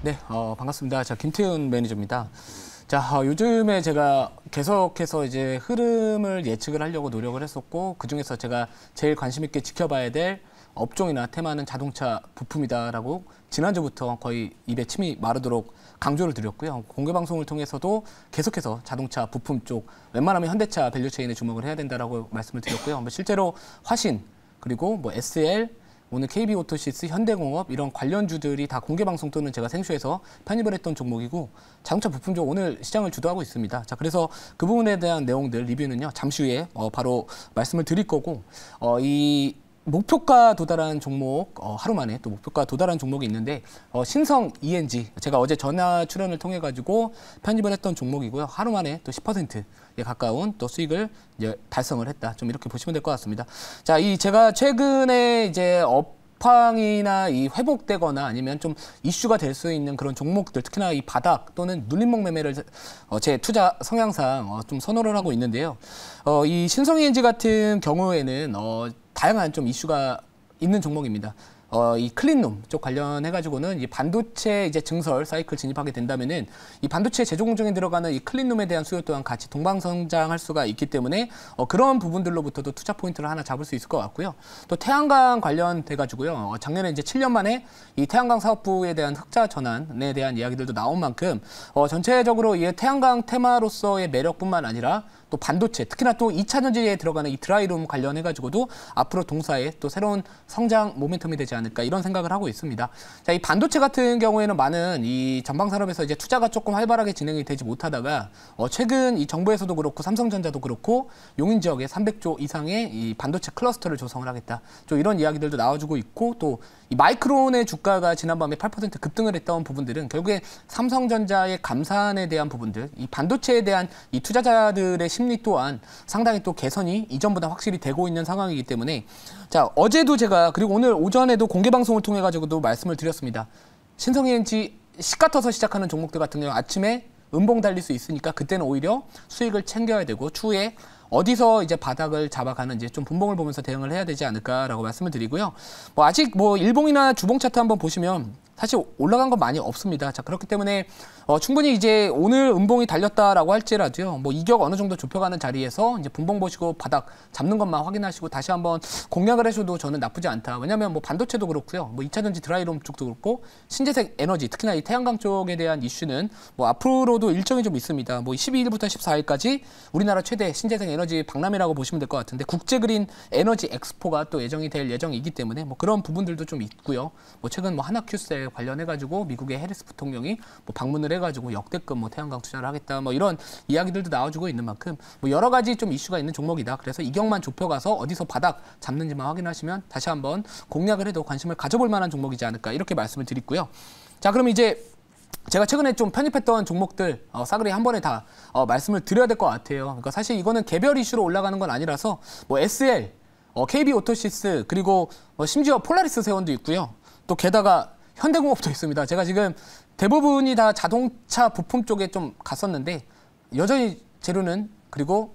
네, 반갑습니다. 자, 김태훈 매니저입니다. 자, 요즘에 제가 계속해서 이제 흐름을 예측을 하려고 노력을 했었고, 그중에서 제가 제일 관심 있게 지켜봐야 될 업종이나 테마는 자동차 부품이다라고 지난주부터 거의 입에 침이 마르도록 강조를 드렸고요. 공개 방송을 통해서도 계속해서 자동차 부품 쪽, 웬만하면 현대차 밸류체인에 주목을 해야 된다라고 말씀을 드렸고요. 실제로 화신, 그리고 SL, 오늘 KB오토시스, 현대공업 이런 관련주들이 다 공개 방송 또는 제가 생쇼에서 편입을 했던 종목이고 자동차 부품쪽 오늘 시장을 주도하고 있습니다. 자, 그래서 그 부분에 대한 내용들 리뷰는요 잠시 후에 바로 말씀을 드릴 거고 이 목표가 도달한 종목 하루 만에 또 목표가 도달한 종목이 있는데 신성 ENG 제가 어제 전화 출연을 통해 가지고 편입을 했던 종목이고요. 하루 만에 또 10%에 가까운 또 수익을 이제 달성을 했다. 좀 이렇게 보시면 될 것 같습니다. 자, 제가 최근에 이제 업황이나 이 회복되거나 아니면 좀 이슈가 될 수 있는 그런 종목들, 특히나 이 바닥 또는 눌림목 매매를 제 투자 성향상 좀 선호를 하고 있는데요. 이 신성 ENG 같은 경우에는 다양한 좀 이슈가 있는 종목입니다. 이 클린룸 쪽 관련해가지고는 이 반도체 이제 증설 사이클 진입하게 된다면은 이 반도체 제조 공정에 들어가는 이 클린룸에 대한 수요 또한 같이 동방성장할 수가 있기 때문에 그런 부분들로부터도 투자 포인트를 하나 잡을 수 있을 것 같고요. 또 태양광 관련돼가지고요. 작년에 이제 7년 만에 이 태양광 사업부에 대한 흑자 전환에 대한 이야기들도 나온 만큼 전체적으로 이 태양광 테마로서의 매력뿐만 아니라 또 반도체, 특히나 또 2차 전지에 들어가는 이 드라이룸 관련해가지고도 앞으로 동사에 또 새로운 성장 모멘텀이 되지 않을까 이런 생각을 하고 있습니다. 자, 이 반도체 같은 경우에는 많은 이 전방 산업에서 이제 투자가 조금 활발하게 진행이 되지 못하다가 최근 이 정부에서도 그렇고 삼성전자도 그렇고 용인 지역에 300조 이상의 이 반도체 클러스터를 조성을 하겠다. 좀 이런 이야기들도 나와주고 있고 또 이 마이크론의 주가가 지난밤에 8% 급등을 했던 부분들은 결국에 삼성전자의 감산에 대한 부분들, 이 반도체에 대한 이 투자자들의 심리 또한 상당히 또 개선이 이전보다 확실히 되고 있는 상황이기 때문에 자, 어제도 제가 그리고 오늘 오전에도 공개 방송을 통해 가지고도 말씀을 드렸습니다. 신성 ENG 시가 터서 시작하는 종목들 같은 경우 아침에 음봉 달릴 수 있으니까 그때는 오히려 수익을 챙겨야 되고 추후에 어디서 이제 바닥을 잡아가는지 좀 분봉을 보면서 대응을 해야 되지 않을까라고 말씀을 드리고요. 아직 일봉이나 주봉 차트 한번 보시면 사실 올라간 건 많이 없습니다. 자, 그렇기 때문에 충분히 이제 오늘 음봉이 달렸다라고 할지라도요. 이격 어느 정도 좁혀가는 자리에서 이제 분봉 보시고 바닥 잡는 것만 확인하시고 다시 한번 공략을 하셔도 저는 나쁘지 않다. 왜냐하면 반도체도 그렇고요. 2차 전지 드라이룸 쪽도 그렇고 신재생 에너지, 특히나 이 태양광 쪽에 대한 이슈는 앞으로도 일정이 좀 있습니다. 12일부터 14일까지 우리나라 최대 신재생 에너지 박람회라고 보시면 될 것 같은데 국제 그린 에너지 엑스포가 또 예정이 될 예정이기 때문에 그런 부분들도 좀 있고요. 최근 하나큐셀 관련해가지고 미국의 해리스 부통령이 방문을 해가지고 역대급 태양광 투자를 하겠다 이런 이야기들도 나와주고 있는 만큼 여러 가지 좀 이슈가 있는 종목이다. 그래서 이격만 좁혀가서 어디서 바닥 잡는지만 확인하시면 다시 한번 공략을 해도 관심을 가져볼 만한 종목이지 않을까 이렇게 말씀을 드리고요. 자, 그럼 이제 제가 최근에 좀 편입했던 종목들 싸그리 한 번에 다 말씀을 드려야 될 것 같아요. 그러니까 사실 이거는 개별 이슈로 올라가는 건 아니라서 SL, KB오토시스 그리고 심지어 폴라리스 세원도 있고요. 또 게다가 현대공업도 있습니다. 제가 지금 대부분이 다 자동차 부품 쪽에 좀 갔었는데 여전히 재료는 그리고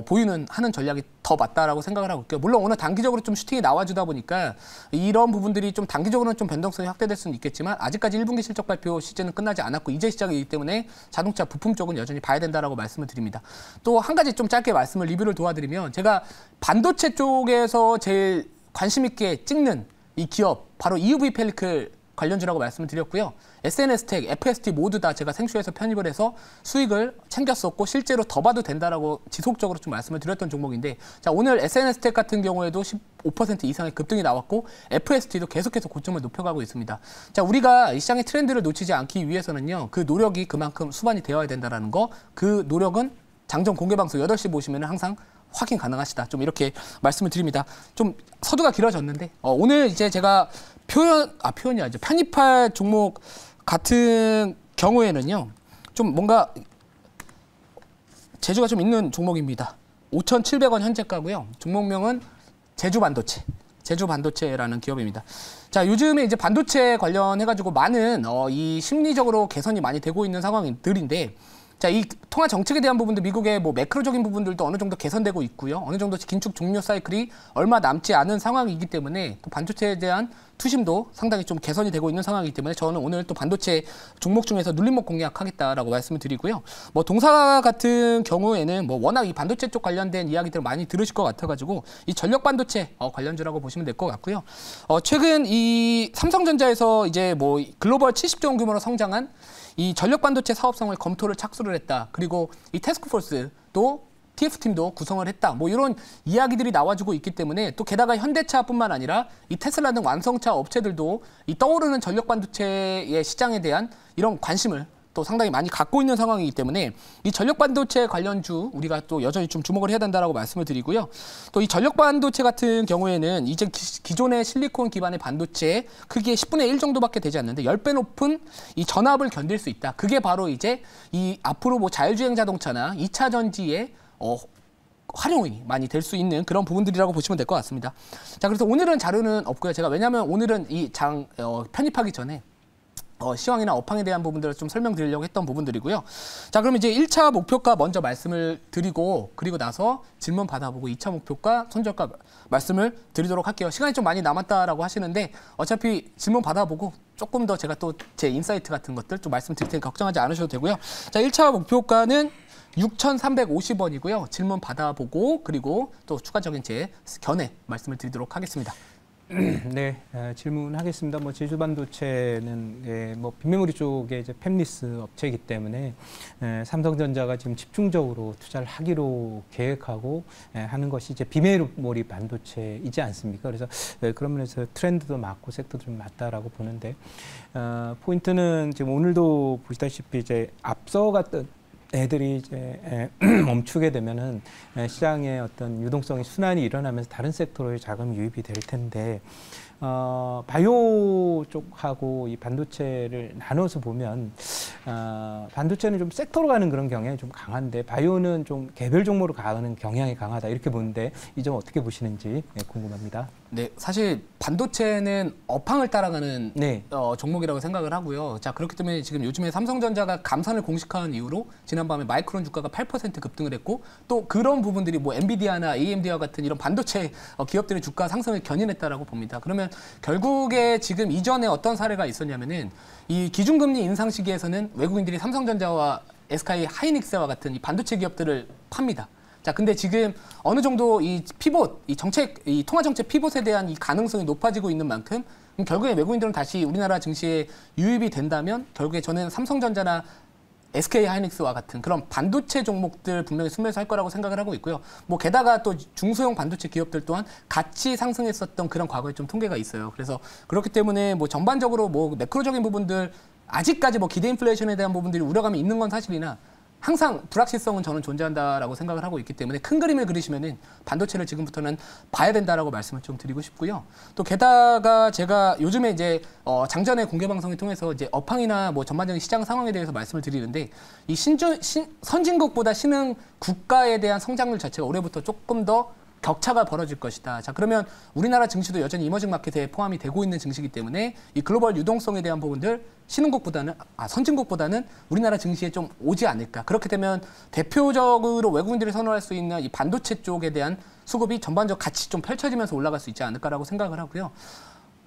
보유는 하는 전략이 더 맞다라고 생각을 하고 있고요. 물론 오늘 단기적으로 좀 슈팅이 나와주다 보니까 이런 부분들이 좀 단기적으로는 좀 변동성이 확대될 수는 있겠지만 아직까지 1분기 실적 발표 시즌은 끝나지 않았고 이제 시작이기 때문에 자동차 부품 쪽은 여전히 봐야 된다라고 말씀을 드립니다. 또 한 가지 좀 짧게 말씀을 리뷰를 도와드리면 제가 반도체 쪽에서 제일 관심 있게 찍는 이 기업 바로 EUV 펠리클 관련주라고 말씀을 드렸고요. SNS텍, FST 모두 다 제가 생쇼에서 편입을 해서 수익을 챙겼었고 실제로 더 봐도 된다라고 지속적으로 좀 말씀을 드렸던 종목인데 자, 오늘 SNS텍 같은 경우에도 15% 이상의 급등이 나왔고 FST도 계속해서 고점을 높여가고 있습니다. 자, 우리가 이 시장의 트렌드를 놓치지 않기 위해서는요. 그 노력이 그만큼 수반이 되어야 된다라는 거. 그 노력은 장전 공개 방송 8시 보시면 항상 확인 가능하시다. 좀 이렇게 말씀을 드립니다. 좀 서두가 길어졌는데 오늘 이제 제가 표현이 아니죠. 편입할 종목 같은 경우에는요. 좀 뭔가 재주가 좀 있는 종목입니다. 5,700원 현재가고요. 종목명은 제주반도체라는 기업입니다. 자, 요즘에 이제 반도체 관련해가지고 많은 이 심리적으로 개선이 많이 되고 있는 상황들인데 자, 이 통화 정책에 대한 부분도 미국의 매크로적인 부분들도 어느 정도 개선되고 있고요. 어느 정도 긴축 종료 사이클이 얼마 남지 않은 상황이기 때문에 또 반도체에 대한 투심도 상당히 좀 개선이 되고 있는 상황이기 때문에 저는 오늘 또 반도체 종목 중에서 눌림목 공략하겠다라고 말씀을 드리고요. 뭐 동사 같은 경우에는 뭐 워낙 이 반도체 쪽 관련된 이야기들을 많이 들으실 것 같아가지고 이 전력 반도체 관련주라고 보시면 될 것 같고요. 최근 이 삼성전자에서 이제 뭐 글로벌 70조 원 규모로 성장한 이 전력 반도체 사업성을 검토를 착수를 했다. 그리고 이 태스크포스도 TF팀도 구성을 했다. 뭐 이런 이야기들이 나와주고 있기 때문에 또 게다가 현대차뿐만 아니라 이 테슬라 등 완성차 업체들도 이 떠오르는 전력 반도체의 시장에 대한 이런 관심을 또 상당히 많이 갖고 있는 상황이기 때문에 이 전력 반도체 관련주 우리가 또 여전히 좀 주목을 해야 된다라고 말씀을 드리고요. 또 이 전력 반도체 같은 경우에는 이제 기존의 실리콘 기반의 반도체 크기의 10분의 1 정도밖에 되지 않는데 10배 높은 이 전압을 견딜 수 있다. 그게 바로 이제 이 앞으로 뭐 자율주행 자동차나 2차 전지의 활용이 많이 될 수 있는 그런 부분들이라고 보시면 될 것 같습니다. 자, 그래서 오늘은 자료는 없고요. 제가 왜냐하면 오늘은 이 장 편입하기 전에 시황이나 업황에 대한 부분들을 좀 설명드리려고 했던 부분들이고요. 자, 그럼 이제 1차 목표가 먼저 말씀을 드리고 그리고 나서 질문 받아보고 2차 목표가 손절가 말씀을 드리도록 할게요. 시간이 좀 많이 남았다라고 하시는데 어차피 질문 받아보고 조금 더 제가 또 제 인사이트 같은 것들 좀 말씀드릴 테니까 걱정하지 않으셔도 되고요. 자, 1차 목표가는 6,350원이고요. 질문 받아보고 그리고 또 추가적인 제 견해 말씀을 드리도록 하겠습니다. 네, 질문하겠습니다. 뭐 제주반도체는 뭐 빈메모리 쪽에 이제 팹리스 업체이기 때문에 삼성전자가 지금 집중적으로 투자를 하기로 계획하고 하는 것이 이제 비메모리 반도체이지 않습니까? 그래서 그런 면에서 트렌드도 맞고 섹터도 좀 맞다라고 보는데 포인트는 지금 오늘도 보시다시피 이제 앞서갔던 애들이 이제 멈추게 되면은 시장의 어떤 유동성이 순환이 일어나면서 다른 섹터로의 자금이 유입이 될 텐데 바이오 쪽하고 이 반도체를 나눠서 보면 반도체는 좀 섹터로 가는 그런 경향이 좀 강한데 바이오는 좀 개별 종목으로 가는 경향이 강하다 이렇게 보는데 이 점 어떻게 보시는지 궁금합니다. 네, 사실 반도체는 업황을 따라가는 종목이라고 생각을 하고요. 자, 그렇기 때문에 지금 요즘에 삼성전자가 감산을 공식화한 이후로 지난밤에 마이크론 주가가 8% 급등을 했고 또 그런 부분들이 뭐 엔비디아나 AMD와 같은 이런 반도체 기업들의 주가 상승을 견인했다라고 봅니다. 그러면 결국에 지금 이전에 어떤 사례가 있었냐면은 이 기준금리 인상 시기에서는 외국인들이 삼성전자와 SK 하이닉스와 같은 이 반도체 기업들을 팝니다. 자, 근데 지금 어느 정도 이 피봇, 이 통화 정책 피봇에 대한 이 가능성이 높아지고 있는 만큼 결국에 외국인들은 다시 우리나라 증시에 유입이 된다면 결국에 저는 삼성전자나 SK 하이닉스와 같은 그런 반도체 종목들 분명히 순매수 할 거라고 생각을 하고 있고요. 뭐 게다가 또 중소형 반도체 기업들 또한 같이 상승했었던 그런 과거에 좀 통계가 있어요. 그래서 그렇기 때문에 뭐 전반적으로 뭐 매크로적인 부분들 아직까지 뭐 기대 인플레이션에 대한 부분들이 우려감이 있는 건 사실이나 항상 불확실성은 저는 존재한다라고 생각을 하고 있기 때문에 큰 그림을 그리시면은 반도체를 지금부터는 봐야 된다라고 말씀을 좀 드리고 싶고요. 또 게다가 제가 요즘에 이제 장전의 공개 방송을 통해서 이제 업황이나 뭐 전반적인 시장 상황에 대해서 말씀을 드리는데 이 선진국보다 신흥 국가에 대한 성장률 자체가 올해부터 조금 더 격차가 벌어질 것이다. 자, 그러면 우리나라 증시도 여전히 이머징 마켓에 포함이 되고 있는 증시이기 때문에 이 글로벌 유동성에 대한 부분들 선진국보다는 우리나라 증시에 좀 오지 않을까. 그렇게 되면 대표적으로 외국인들이 선호할 수 있는 이 반도체 쪽에 대한 수급이 전반적 같이 좀 펼쳐지면서 올라갈 수 있지 않을까라고 생각을 하고요.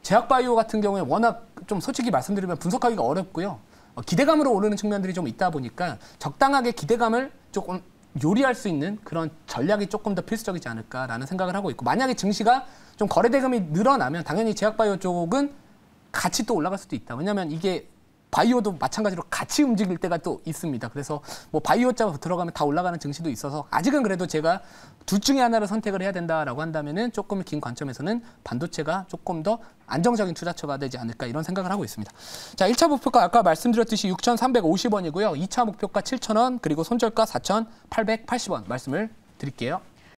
제약바이오 같은 경우에 워낙 좀 솔직히 말씀드리면 분석하기가 어렵고요. 기대감으로 오르는 측면들이 좀 있다 보니까 적당하게 기대감을 조금 요리할 수 있는 그런 전략이 조금 더 필수적이지 않을까라는 생각을 하고 있고 만약에 증시가 좀 거래 대금이 늘어나면 당연히 제약바이오 쪽은 같이 또 올라갈 수도 있다. 왜냐하면 이게 바이오도 마찬가지로 같이 움직일 때가 또 있습니다. 그래서 뭐 바이오 자 들어가면 다 올라가는 증시도 있어서 아직은 그래도 제가 둘 중에 하나를 선택을 해야 된다라고 한다면은 조금 긴 관점에서는 반도체가 조금 더 안정적인 투자처가 되지 않을까 이런 생각을 하고 있습니다. 자, 1차 목표가 아까 말씀드렸듯이 6,350원이고요. 2차 목표가 7,000원 그리고 손절가 4,880원 말씀을 드릴게요.